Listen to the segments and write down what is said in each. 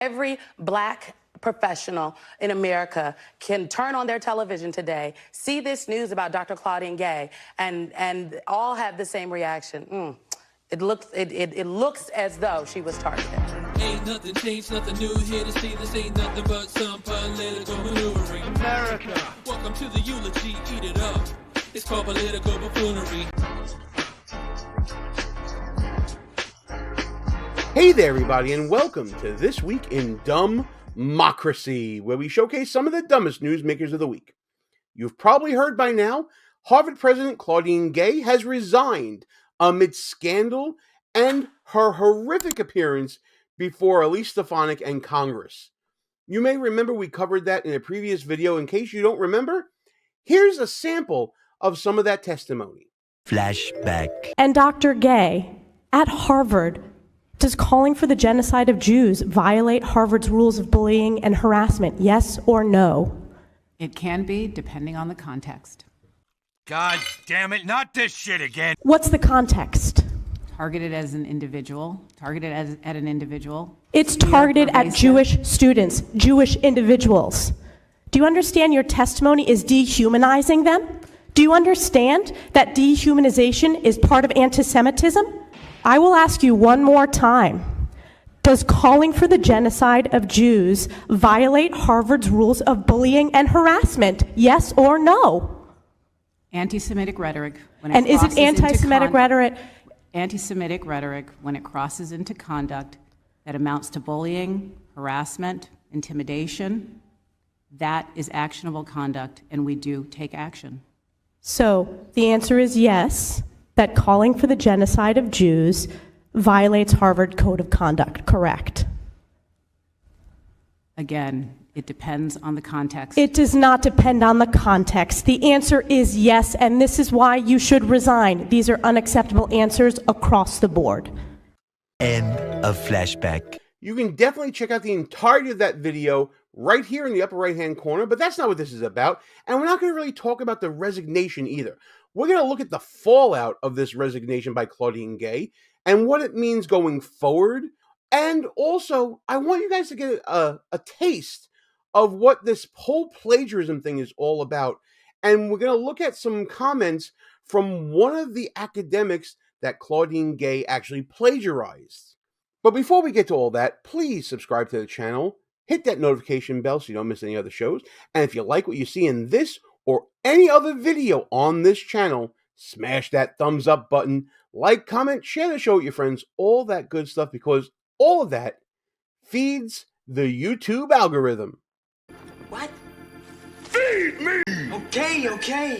Every black professional in America can turn on their television today, see this news about Dr. Claudine Gay, and all have the same reaction. It looks as though she was targeted. Ain't nothing changed, nothing new here to see. This ain't nothing but some political maneuvering. America. Welcome to the eulogy, eat it up. It's called political buffoonery. Hey there, everybody, and welcome to This Week in DUMBmocracy, where we showcase some of the dumbest newsmakers of the week. You've probably heard by now, Harvard President Claudine Gay has resigned amidst scandal and her horrific appearance before Elise Stefanik and Congress. You may remember we covered that in a previous video. In case you don't remember, here's a sample of some of that testimony. Flashback. And Dr. Gay, at Harvard, does calling for the genocide of Jews violate Harvard's rules of bullying and harassment, yes or no? It can be, depending on the context. God damn it, not this shit again. What's the context? Targeted as an individual, at an individual. It's targeted at Jewish students, Jewish individuals. Do you understand your testimony is dehumanizing them? Do you understand that dehumanization is part of anti-Semitism? I will ask you one more time. Does calling for the genocide of Jews violate Harvard's rules of bullying and harassment? Yes or no? Anti-Semitic rhetoric. And is it anti-Semitic rhetoric? Anti-Semitic rhetoric, when it crosses into conduct that amounts to bullying, harassment, intimidation, that is actionable conduct, and we do take action. So the answer is yes, that calling for the genocide of Jews violates Harvard Code of Conduct, correct? Again, it depends on the context. It does not depend on the context. The answer is yes, and this is why you should resign. These are unacceptable answers across the board. End of flashback. You can definitely check out the entirety of that video right here in the upper right-hand corner, but that's not what this is about, and we're not going to really talk about the resignation either. We're going to look at the fallout of this resignation by Claudine Gay and what it means going forward. And also, I want you guys to get a taste of what this whole plagiarism thing is all about. And we're going to look at some comments from one of the academics that Claudine Gay actually plagiarized. But before we get to all that, please subscribe to the channel, hit that notification bell so you don't miss any other shows. And if you like what you see in this or any other video on this channel, smash that thumbs up button, like, comment, share the show with your friends, all that good stuff, because all of that feeds the YouTube algorithm. What? Feed me! Okay.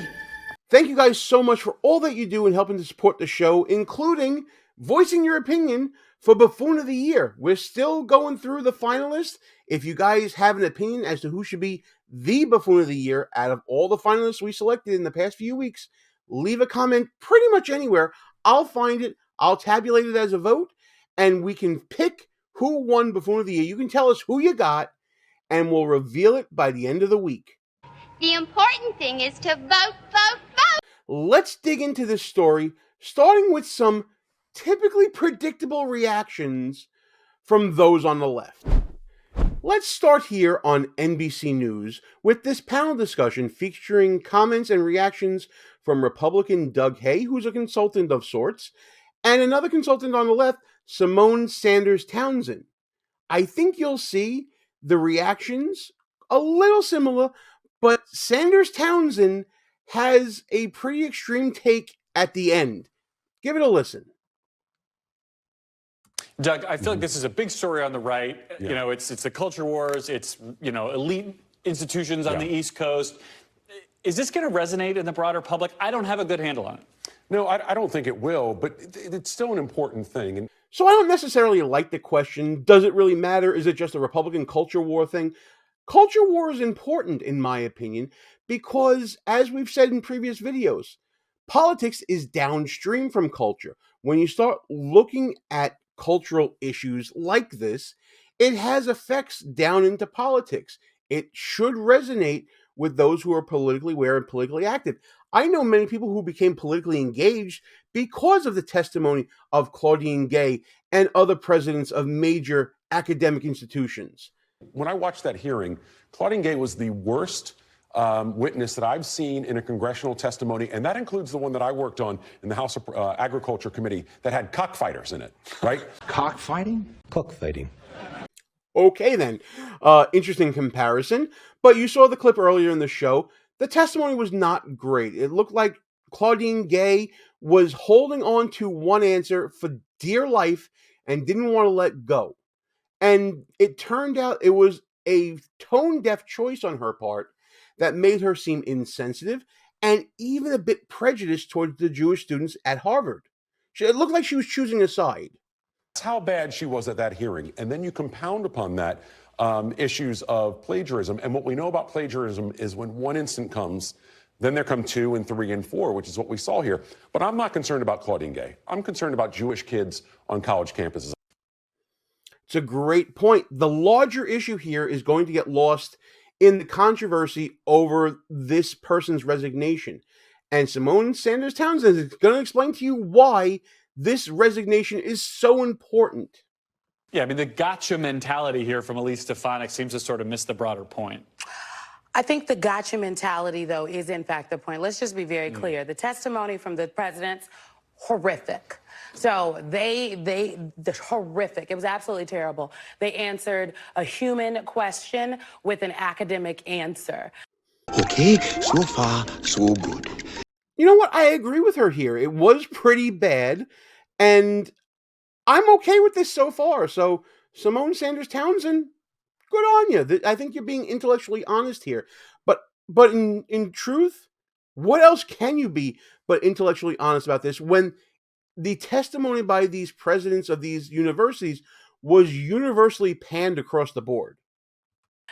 Thank you guys so much for all that you do in helping to support the show, including voicing your opinion for Buffoon of the Year. We're still going through the finalists. If you guys have an opinion as to who should be the Buffoon of the Year out of all the finalists we selected in the past few weeks, leave a comment pretty much anywhere. I'll find it, I'll tabulate it as a vote, and we can pick who won Buffoon of the Year. You can tell us who you got, and we'll reveal it by the end of the week. The important thing is to vote. Let's dig into this story, starting with some typically predictable reactions from those on the left. Let's start here on NBC News with this panel discussion featuring comments and reactions from Republican Doug Hay, who's a consultant of sorts, and another consultant on the left, Symone Sanders-Townsend. I think you'll see the reactions a little similar, but Sanders-Townsend has a pretty extreme take at the end. Give it a listen. Doug, I feel like this is a big story on the right. Yeah. You know, it's the culture wars. It's, you know, elite institutions on the East Coast. Is this going to resonate in the broader public? I don't have a good handle on it. No, I don't think it will, but it's still an important thing. And so I don't necessarily like the question, does it really matter? Is it just a Republican culture war thing? Culture war is important, in my opinion, because, as we've said in previous videos, politics is downstream from culture. When you start looking at cultural issues like this, it has effects down into politics. It should resonate with those who are politically aware and politically active. I know many people who became politically engaged because of the testimony of Claudine Gay and other presidents of major academic institutions. When I watched that hearing, Claudine Gay was the worst witness that I've seen in a congressional testimony, and that includes the one that I worked on in the House of Agriculture Committee that had cockfighters in it, right? Cockfighting? Cockfighting. Okay, then. Interesting comparison. But you saw the clip earlier in the show. The testimony was not great. It looked like Claudine Gay was holding on to one answer for dear life and didn't want to let go. And it turned out it was a tone-deaf choice on her part that made her seem insensitive and even a bit prejudiced towards the Jewish students at Harvard. It looked like she was choosing a side. That's how bad she was at that hearing. And then you compound upon that issues of plagiarism. And what we know about plagiarism is when one instant comes, then there come 2 and 3 and 4, which is what we saw here. But I'm not concerned about Claudine Gay. I'm concerned about Jewish kids on college campuses. It's a great point. The larger issue here is going to get lost in the controversy over this person's resignation. And Symone Sanders-Townsend is going to explain to you why this resignation is so important. Yeah, I mean, the gotcha mentality here from Elise Stefanik seems to sort of miss the broader point. I think the gotcha mentality, though, is in fact the point. Let's just be very clear. The testimony from the presidents, horrific. So they're horrific. It was absolutely terrible. They answered a human question with an academic answer. Okay, so far, so good. You know what? I agree with her here. It was pretty bad, and I'm okay with this so far. So, Symone Sanders-Townsend, good on you. I think you're being intellectually honest here. But in truth, what else can you be but intellectually honest about this when the testimony by these presidents of these universities was universally panned across the board?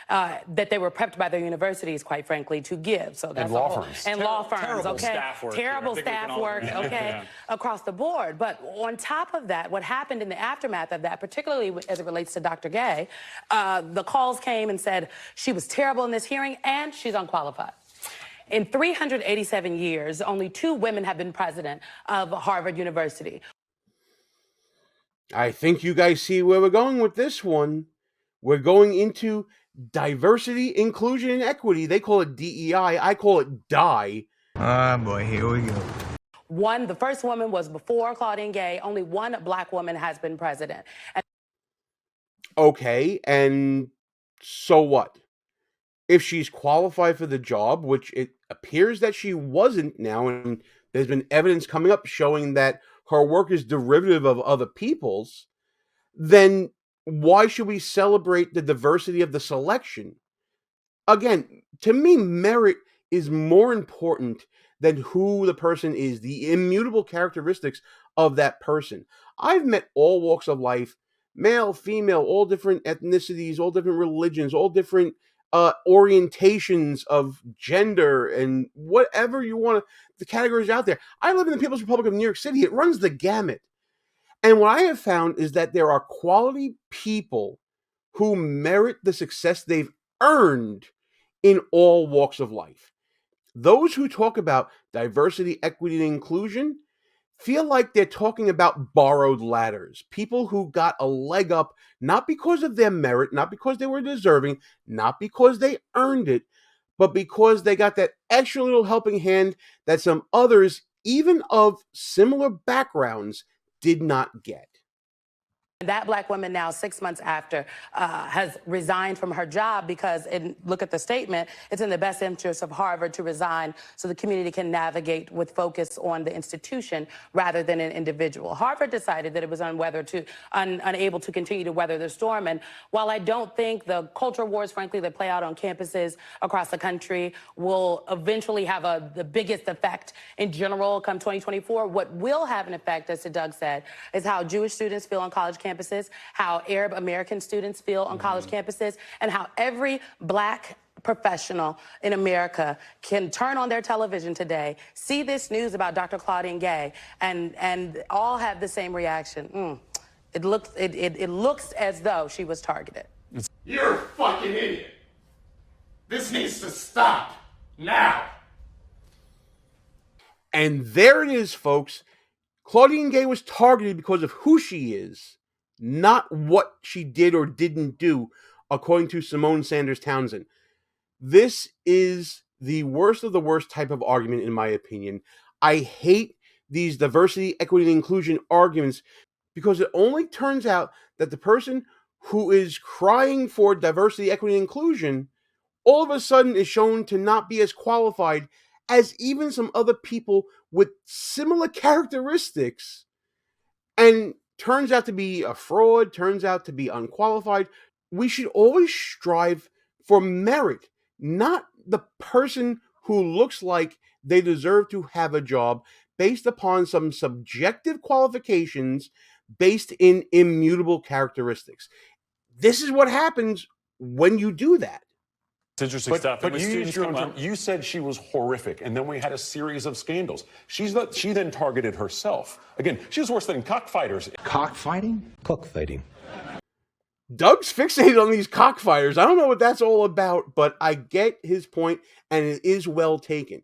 That they were prepped by their universities, quite frankly, to give. So that's and law firms. And law firms, terrible okay? staff work Terrible here. I think we can staff all work, agree. okay, Yeah. across the board. But on top of that, what happened in the aftermath of that, particularly as it relates to Dr. Gay, the calls came and said she was terrible in this hearing and she's unqualified. In 387 years, only 2 women have been president of Harvard University. I think you guys see where we're going with this one. We're going into diversity, inclusion, and equity. They call it DEI. I call it DIE. Ah, boy, here we go. The first woman was before Claudine Gay. Only 1 black woman has been president. Okay, and so what? If she's qualified for the job, which it appears that she wasn't now, and there's been evidence coming up showing that her work is derivative of other people's, then why should we celebrate the diversity of the selection? Again, to me, merit is more important than who the person is, the immutable characteristics of that person. I've met all walks of life, male, female, all different ethnicities, all different religions, all different orientations of gender and whatever you want, the categories out there. I live in the People's Republic of New York City. It runs the gamut. And what I have found is that there are quality people who merit the success they've earned in all walks of life. Those who talk about diversity, equity, and inclusion feel like they're talking about borrowed ladders. People who got a leg up, not because of their merit, not because they were deserving, not because they earned it, but because they got that extra little helping hand that some others, even of similar backgrounds, did not get. That black woman now, 6 months after, has resigned from her job because, and look at the statement, it's in the best interest of Harvard to resign so the community can navigate with focus on the institution rather than an individual. Harvard decided that it was unable to continue to weather the storm. And while I don't think the culture wars, frankly, that play out on campuses across the country will eventually have the biggest effect in general come 2024, what will have an effect, as Doug said, is how Jewish students feel on college campuses, how Arab American students feel on college campuses, and how every black professional in America can turn on their television today, see this news about Dr. Claudine Gay, and all have the same reaction. It looks as though she was targeted. You're a fucking idiot. This needs to stop now. And there it is, folks. Claudine Gay was targeted because of who she is, not what she did or didn't do, according to Symone Sanders-Townsend. This is the worst of the worst type of argument, in my opinion. I hate these diversity, equity, and inclusion arguments because it only turns out that the person who is crying for diversity, equity, and inclusion all of a sudden is shown to not be as qualified as even some other people with similar characteristics, and turns out to be a fraud, turns out to be unqualified. We should always strive for merit, not the person who looks like they deserve to have a job based upon some subjective qualifications based in immutable characteristics. This is what happens when you do that. It's interesting stuff. But you used your own term. You said she was horrific, and then we had a series of scandals. She then targeted herself. Again, she was worse than cockfighters. Cockfighting? Cockfighting. Doug's fixated on these cockfighters. I don't know what that's all about, but I get his point, and it is well taken.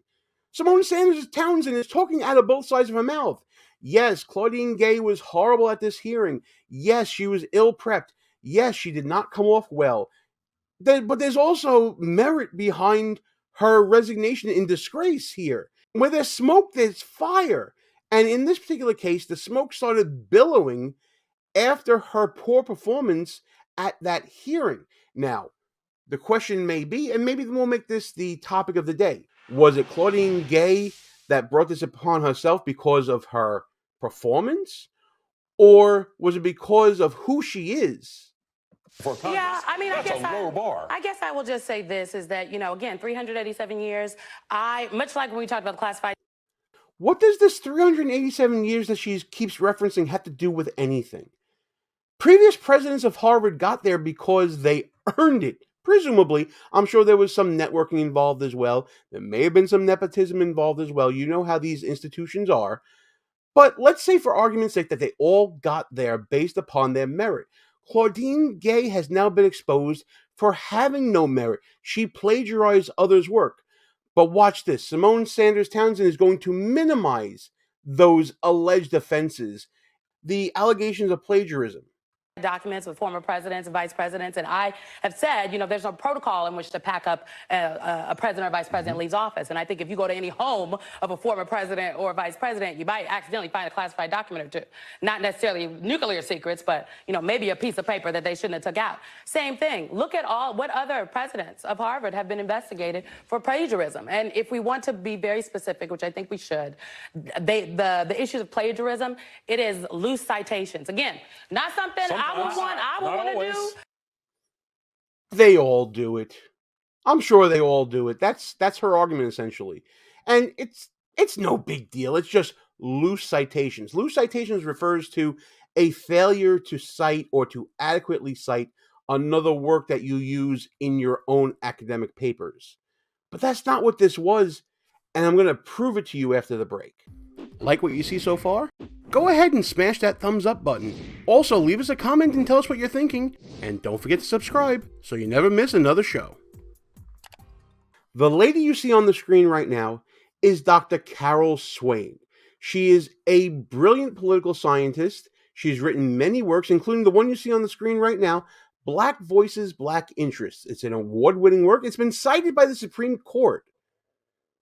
Symone Sanders-Townsend is talking out of both sides of her mouth. Yes, Claudine Gay was horrible at this hearing. Yes, she was ill-prepped. Yes, she did not come off well. But there's also merit behind her resignation in disgrace here. Where there's smoke, there's fire. And in this particular case, the smoke started billowing after her poor performance at that hearing. Now, the question may be, and maybe we'll make this the topic of the day, was it Claudine Gay that brought this upon herself because of her performance? Or was it because of who she is? Yeah, I mean, That's a low bar. I guess I will just say this is that, again, 387 years, much like when we talked about classified. What does this 387 years that she keeps referencing have to do with anything? Previous presidents of Harvard got there because they earned it. Presumably, I'm sure there was some networking involved as well. There may have been some nepotism involved as well. You know how these institutions are. But let's say for argument's sake that they all got there based upon their merit. Claudine Gay has now been exposed for having no merit. She plagiarized others' work. But watch this. Symone Sanders-Townsend is going to minimize those alleged offenses, the allegations of plagiarism. Documents with former presidents and vice presidents, and I have said, there's no protocol in which to pack up a president or vice president leaves office. And I think if you go to any home of a former president or vice president, you might accidentally find a classified document or two. Not necessarily nuclear secrets, but maybe a piece of paper that they shouldn't have took out. Same thing. Look at what other presidents of Harvard have been investigated for plagiarism. And if we want to be very specific, which I think we should, the issues of plagiarism, it is loose citations. Again, not something I would want to do. They all do it. I'm sure they all do it. That's her argument essentially. And it's no big deal. It's just loose citations. Loose citations refers to a failure to cite or to adequately cite another work that you use in your own academic papers. But that's not what this was, and I'm going to prove it to you after the break. Like what you see so far? Go ahead and smash that thumbs up button. Also, leave us a comment and tell us what you're thinking. And don't forget to subscribe so you never miss another show. The lady you see on the screen right now is Dr. Carol Swain. She is a brilliant political scientist. She's written many works, including the one you see on the screen right now, Black Voices, Black Interests. It's an award-winning work. It's been cited by the Supreme Court.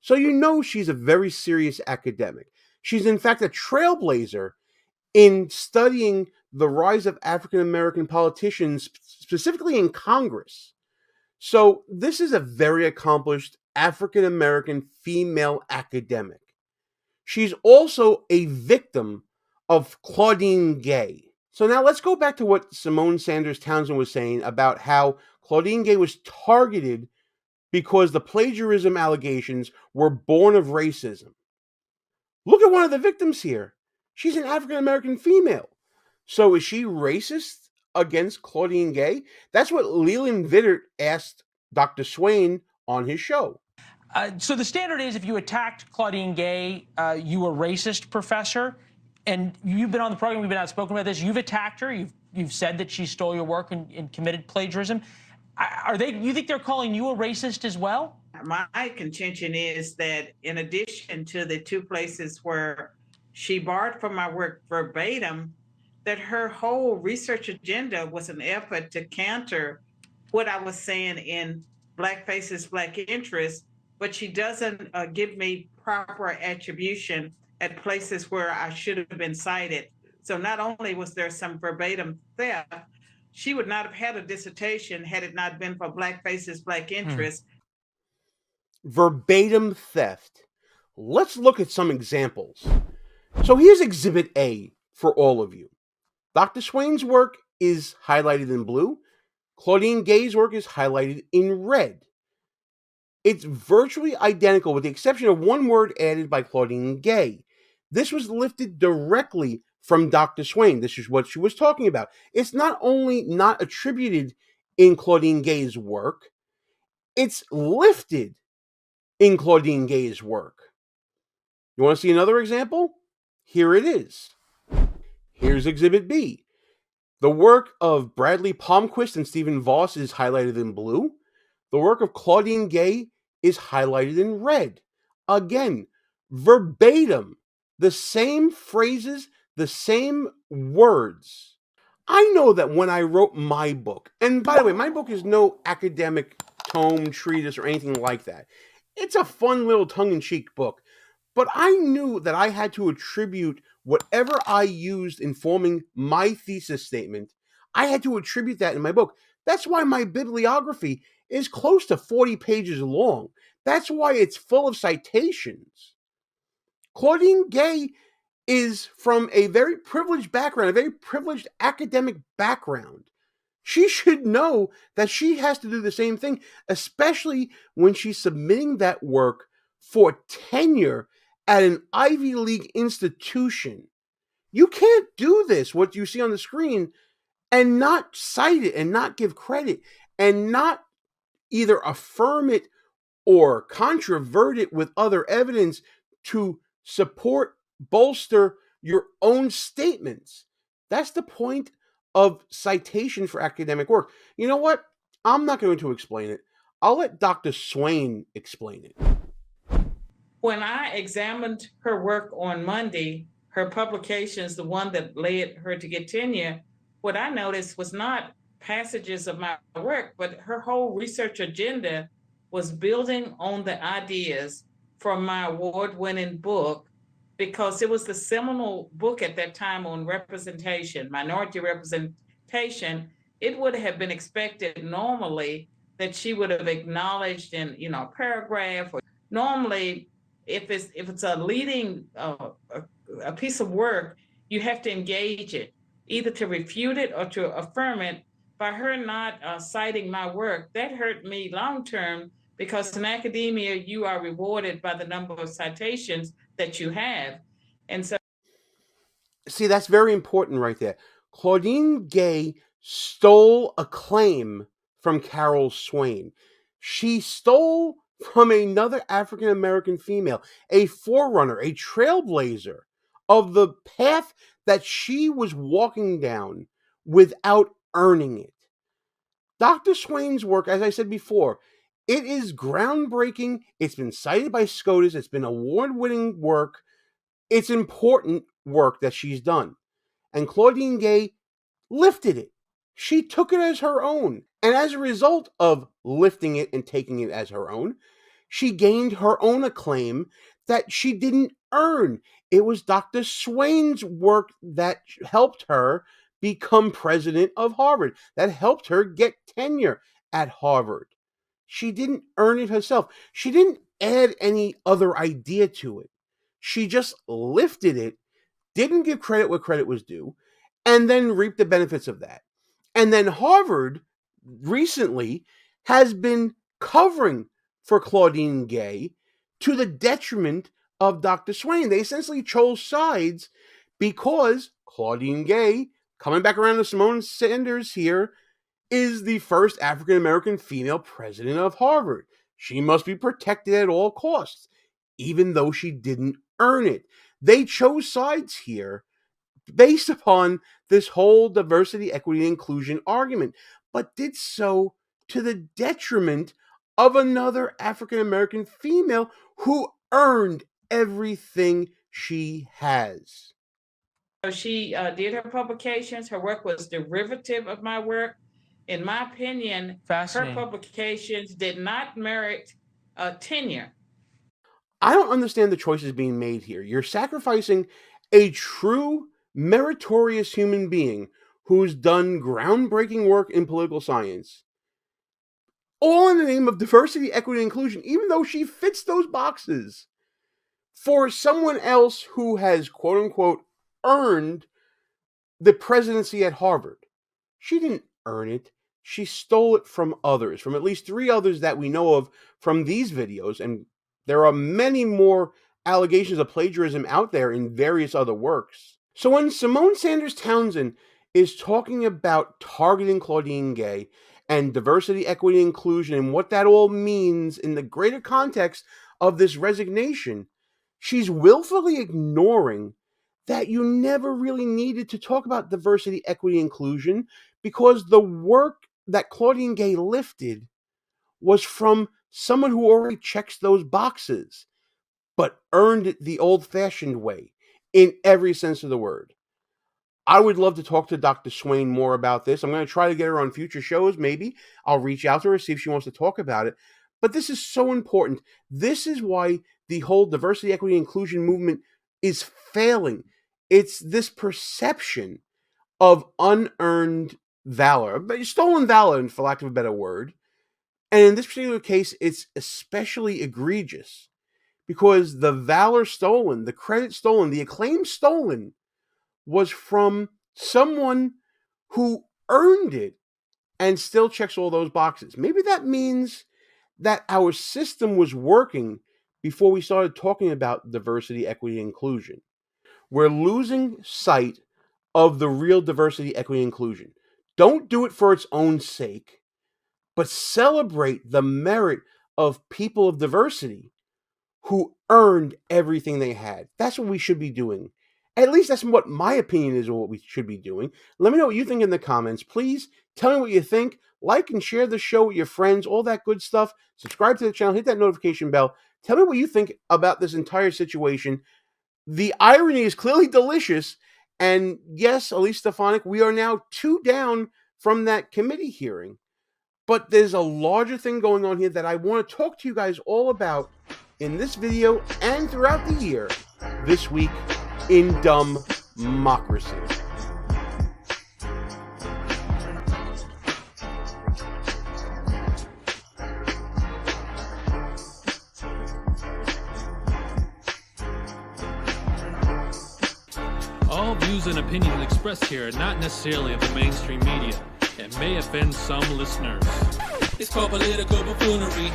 So you know she's a very serious academic. She's in fact a trailblazer in studying the rise of African-American politicians, specifically in Congress. So this is a very accomplished African-American female academic. She's also a victim of Claudine Gay. So now let's go back to what Symone Sanders-Townsend was saying about how Claudine Gay was targeted because the plagiarism allegations were born of racism. Look at one of the victims here. She's an African-American female. So is she racist against Claudine Gay? That's what Leland Vittert asked Dr. Swain on his show. So the standard is if you attacked Claudine Gay, you were racist, Professor. And you've been on the program, we've been outspoken about this. You've attacked her. You've said that she stole your work and committed plagiarism. You think they're calling you a racist as well? My contention is that in addition to the two places where she borrowed from my work verbatim, that her whole research agenda was an effort to counter what I was saying in Black Faces, Black Interests, but she doesn't give me proper attribution at places where I should have been cited. So not only was there some verbatim theft, she would not have had a dissertation had it not been for Black Faces, Black Interests. Verbatim theft. Let's look at some examples. So here's Exhibit A for all of you. Dr. Swain's work is highlighted in blue. Claudine Gay's work is highlighted in red. It's virtually identical with the exception of one word added by Claudine Gay. This was lifted directly from Dr. Swain. This is what she was talking about. It's not only not attributed in Claudine Gay's work, it's lifted in Claudine Gay's work. You want to see another example? Here it is. Here's Exhibit B. The work of Bradley Palmquist and Stephen Voss is highlighted in blue. The work of Claudine Gay is highlighted in red. Again, verbatim, the same phrases, the same words. I know that when I wrote my book, and by the way, my book is no academic tome, treatise, or anything like that. It's a fun little tongue-in-cheek book. But I knew that I had to attribute whatever I used in forming my thesis statement, I had to attribute that in my book. That's why my bibliography is close to 40 pages long. That's why it's full of citations. Claudine Gay is from a very privileged background, a very privileged academic background. She should know that she has to do the same thing, especially when she's submitting that work for tenure at an Ivy League institution. You can't do this, what you see on the screen, and not cite it and not give credit and not either affirm it or controvert it with other evidence to support, bolster your own statements. That's the point of citation for academic work. You know what? I'm not going to explain it. I'll let Dr. Swain explain it. When I examined her work on Monday, her publications, the one that led her to get tenure, what I noticed was not passages of my work, but her whole research agenda was building on the ideas from my award-winning book, because it was the seminal book at that time on representation, minority representation. It would have been expected normally that she would have acknowledged in a paragraph, or normally if it's a leading a piece of work, you have to engage it, either to refute it or to affirm it. By her not citing my work, that hurt me long term, because in academia, you are rewarded by the number of citations that you have. And so, see, that's very important right there. Claudine Gay stole acclaim from Carol Swain. She stole from another African American female, a forerunner, a trailblazer of the path that she was walking down without earning it. Dr. Swain's work, as I said before, it is groundbreaking. It's been cited by SCOTUS. It's been award-winning work. It's important work that she's done. And Claudine Gay lifted it. She took it as her own. And as a result of lifting it and taking it as her own, she gained her own acclaim that she didn't earn. It was Dr. Swain's work that helped her become president of Harvard, that helped her get tenure at Harvard. She didn't earn it herself. She didn't add any other idea to it. She just lifted it, didn't give credit where credit was due, and then reaped the benefits of that. And then Harvard recently has been covering for Claudine Gay to the detriment of Dr. Swain. They essentially chose sides because Claudine Gay, coming back around to Symone Sanders here, is the first African American female president of Harvard. She must be protected at all costs, even though she didn't earn it. They chose sides here based upon this whole diversity, equity, and inclusion argument, but did so to the detriment of another African American female who earned everything she has. She did her publications. Her work was derivative of my work. In my opinion, her publications did not merit tenure. I don't understand the choices being made here. You're sacrificing a true meritorious human being who's done groundbreaking work in political science, all in the name of diversity, equity, and inclusion, even though she fits those boxes, for someone else who has, quote unquote, earned the presidency at Harvard. She didn't earn it. She stole it from others, from at least 3 others that we know of from these videos. And there are many more allegations of plagiarism out there in various other works. So when Symone Sanders-Townsend is talking about targeting Claudine Gay and diversity, equity, and inclusion and what that all means in the greater context of this resignation, she's willfully ignoring that you never really needed to talk about diversity, equity, inclusion, because the work that Claudine Gay lifted was from someone who already checks those boxes, but earned it the old-fashioned way, in every sense of the word. I would love to talk to Dr. Swain more about this. I'm going to try to get her on future shows, maybe. I'll reach out to her, see if she wants to talk about it. But this is so important. This is why the whole diversity, equity, inclusion movement is failing. It's this perception of unearned valor, stolen valor, for lack of a better word. And in this particular case, it's especially egregious because the valor stolen, the credit stolen, the acclaim stolen was from someone who earned it and still checks all those boxes. Maybe that means that our system was working before we started talking about diversity, equity, and inclusion. We're losing sight of the real diversity, equity, and inclusion. Don't do it for its own sake, but celebrate the merit of people of diversity who earned everything they had. That's what we should be doing. At least that's what my opinion is of what we should be doing. Let me know what you think in the comments. Please tell me what you think. Like and share the show with your friends, all that good stuff. Subscribe to the channel, hit that notification bell. Tell me what you think about this entire situation. The irony is clearly delicious. And yes, Elise Stefanik, we are now 2 down from that committee hearing. But there's a larger thing going on here that I want to talk to you guys all about in this video and throughout the year this week in DUMBmocracy. All views and opinions expressed here are not necessarily of the mainstream media and may offend some listeners. It's called political buffoonery.